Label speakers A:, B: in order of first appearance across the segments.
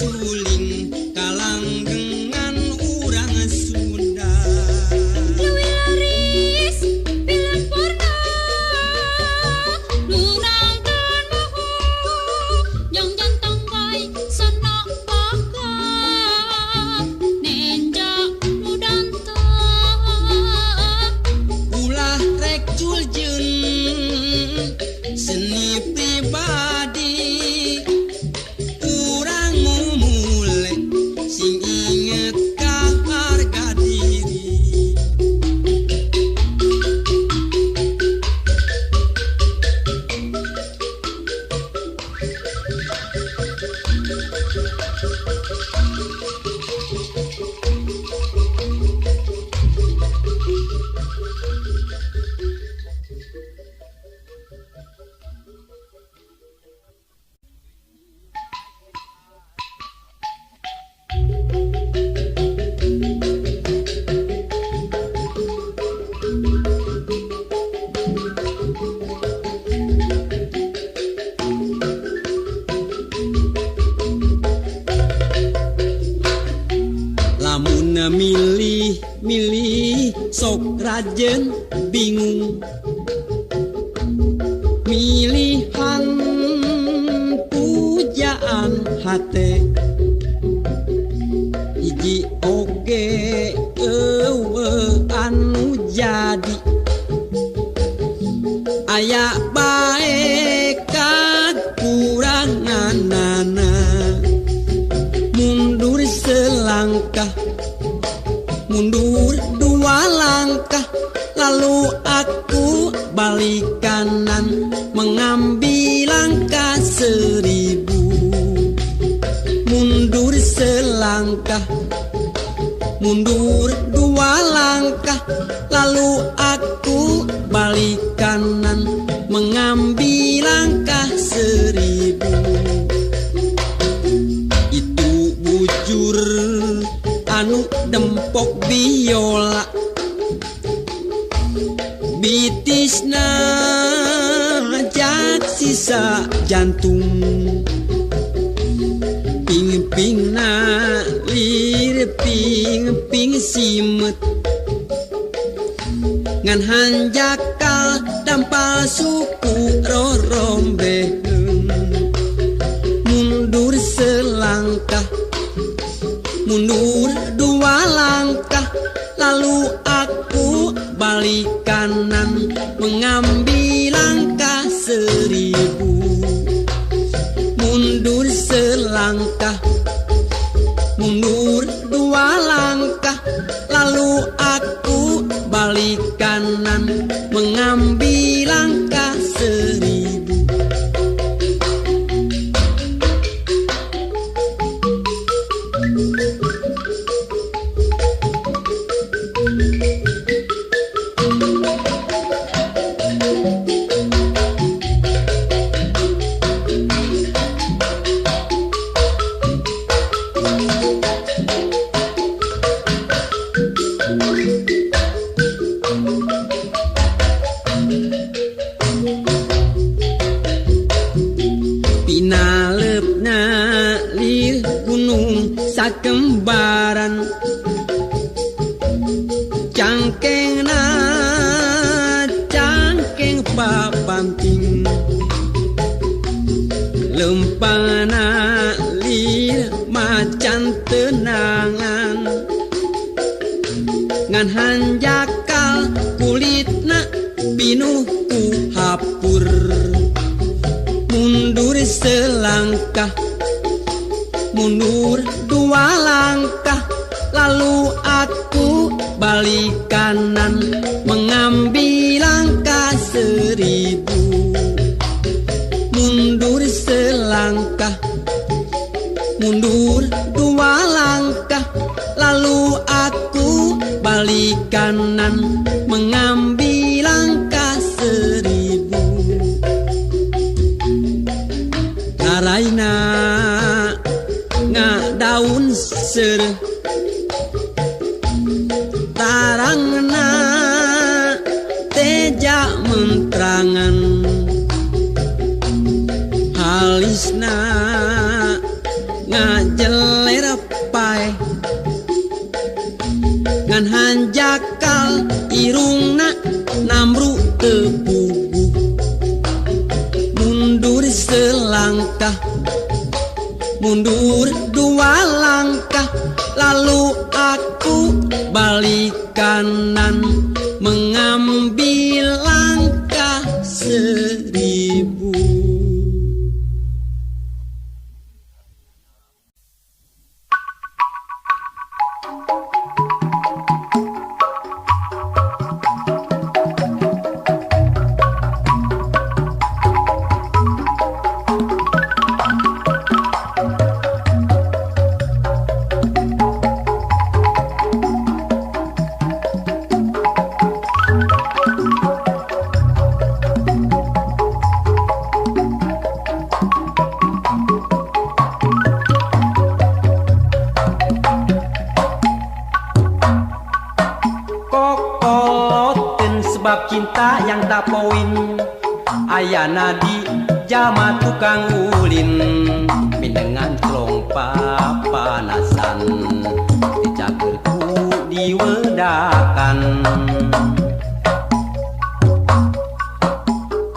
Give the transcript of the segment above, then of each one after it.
A: suling kalanggengan urang Sunda.
B: Leuwih laris film porno nu nangton moho yang jantung bae sono boga nenja nu danto
A: Ulah rek juljeun seni pribadi urang mulai sing inget ka harga diri. Lamun milih sok rajen bingung milihan pujaan hate hiji oge anu jadi aya bae kakuranganana mundur selangkah mundur dua langkah lalu aku balik kanan mengambil langkah 1000 mundur selangkah mundur dua langkah lalu aku balik kanan mengambil langkah 1000 itu bujur anu dempok biola bitisna jak sisa jantung ping-pingna lir ping simet ngan hanjakal dampal suku rorombeheun mundur selangkah mundur dua langkah lalu aku balik kanan mengambil langkah 1000 mundur selangkah mundur dua langkah lalu aku balik kanan mengambil langkah 1000 Pinalepna lir gunung sakembaran cangkengna cangkeng papamping lempana lir macan tenangan ngan hanjakal kulitna pinuh ku hapur mundur selangkah mundur dua langkah lalu aku balik kanan mengambil langkah 1000 mundur selangkah mundur dua langkah lalu aku balik kanan mengambil langkah 1000 Raina ngadaun sereh tarangna teja mentrangan halisna ngajeler pae ngan hanjakal irungna namru tebubu mundur selangkah mundur dua langkah lalu aku balik kanan mengambil langkah 1000. Sebab cinta yang tak poin ayana di jama tukang ulin mindengan celong papanasan dicagerku diwedakan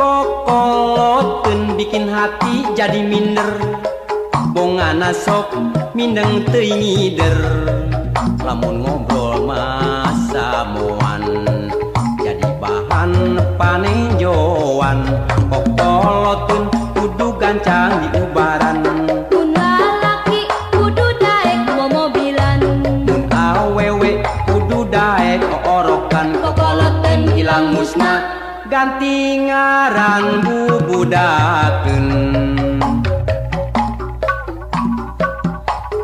A: kokoloten bikin hati jadi minder bongana sok mindeng teuing ngider lamun ngobrol masa moan bahan paninjauan kokoloteun kudu gancang di ubaran
B: mun lalaki kudu daek momobilan
A: mun awewe kudu daek oorokan kokoloteun ilang musna ganti ngaran bubudakeun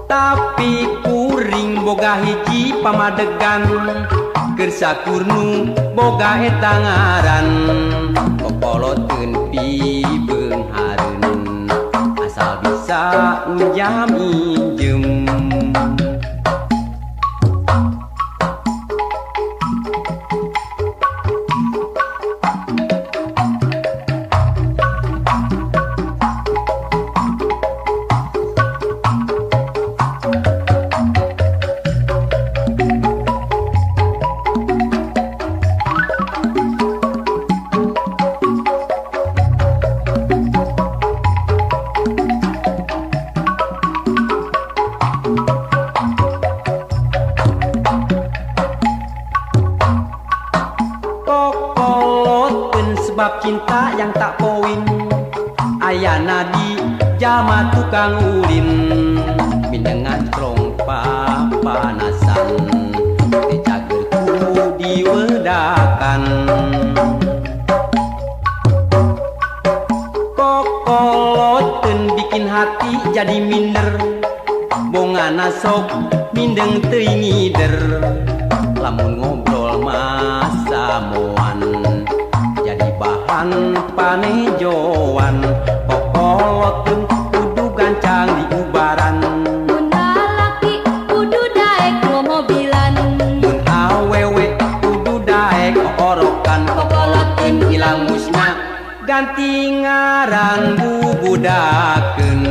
A: tapi kuring boga hiji pamadegan Kersakurnu boga eta ngaran kokoloteun pibeung hareun asal bisa njam injem sebab cinta yang tak poin ayana di jama tukang ulin mindengan celong papanasan dicagerku diwedakan kokoloteun bikin hati jadi minder bongana sok mindeng teuing ngider lamun ngobrol masa moan bahan paninjauan kokoloteun kudu gancang di ubaran
B: mun lalaki kudu daek momobilan
A: mun awewe kudu daek oorokan kokoloteun ilang musna ganti ngaran bubudakeun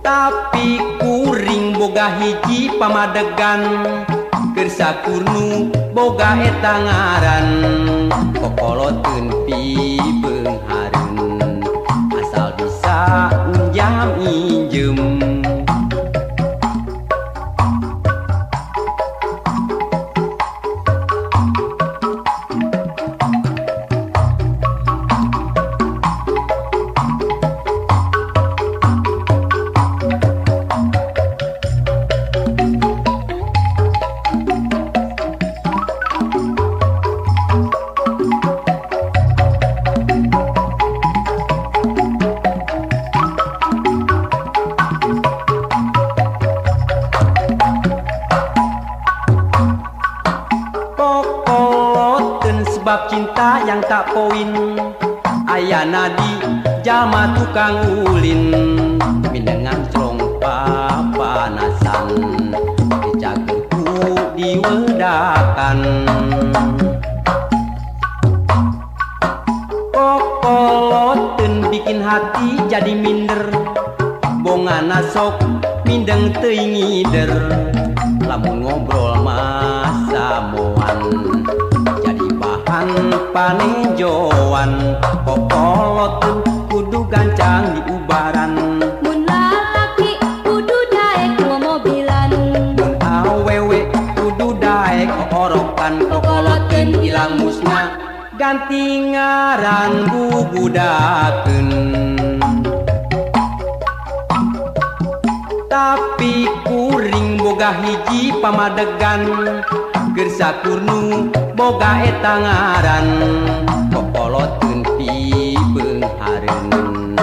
A: tapi kuring boga hiji pamadegan Kersakurnu boga eta ngaran kokoloteun pibeung hareun asal bisa njam injem sebab cinta yang tak poin ayana di jama tukang ulin mindengan celong papanasan dicagerku diwedakan kokoloteun bikin hati jadi minder, bongana sok mindeng teuing ngider. Lamun ngobrol masa moan jadi bahan panejoan. Kokoloteun kudu gancang diubaran,
B: Mun lalaki kudu daek mobilan,
A: mun awewe kudu daek orokan. Kokoloteun ilang musna ganti ngaran bubudakeun. Tapi kuring boga hiji pamadegan, keur sakurnu boga eta ngaran. Kokoloteun pibeung hareun,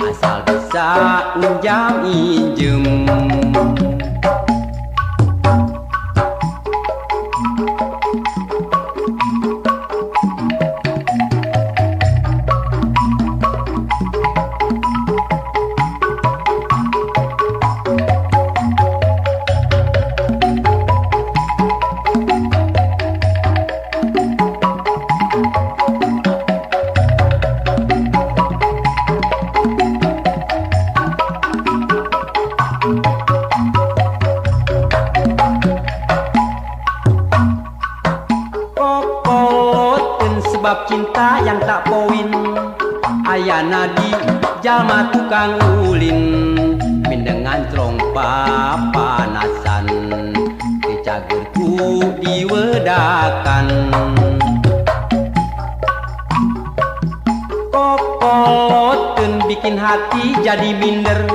A: asal bisa unjam injem. Sebab cinta yang tak poin, ayana di jalma tukang ulin. Mindengan trong papanasan, dicagerku diwedakan. Kokoloteun bikin hati jadi minder,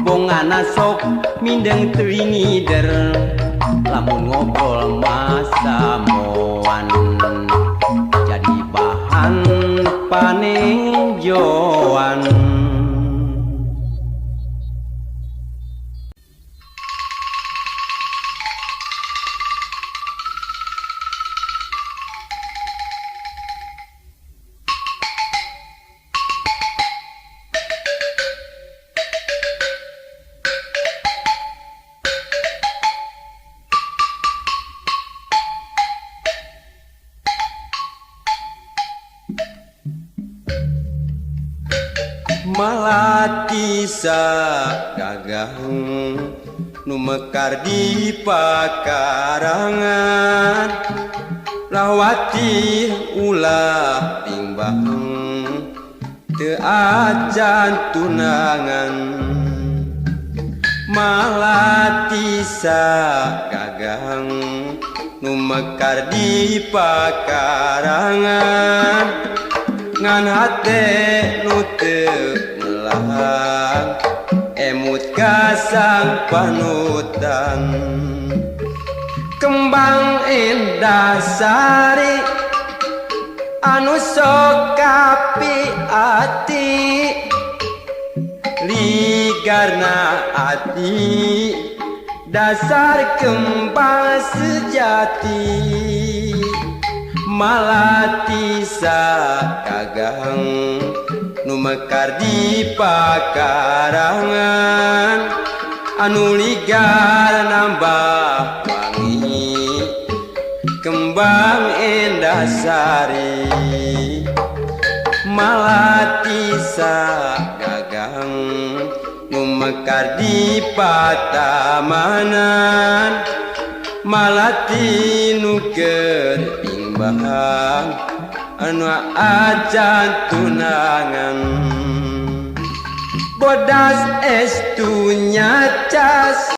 A: bongana sok mindeng teuing ngider. Lamun ngobrol masa moan jadi bahan panejoan. Malati sagagang nu mekar di pakarangan, lawati ulah timbang teu ajan tunangan. Malati sagagang nu mekar di pakarangan, ngan hate nu teu melang, emut kasang panutan. Kembang endah sari anu sok kapi ati, ligarna ati dasar kembang sejati. Malati sagagang nu mekar di pakarangan, anu ligar nambah wangi, kembang endah sari. Malati sagagang nu mekar di patamanan, malati nu keur bahang anu ajan tunangan. Bodas estunya cas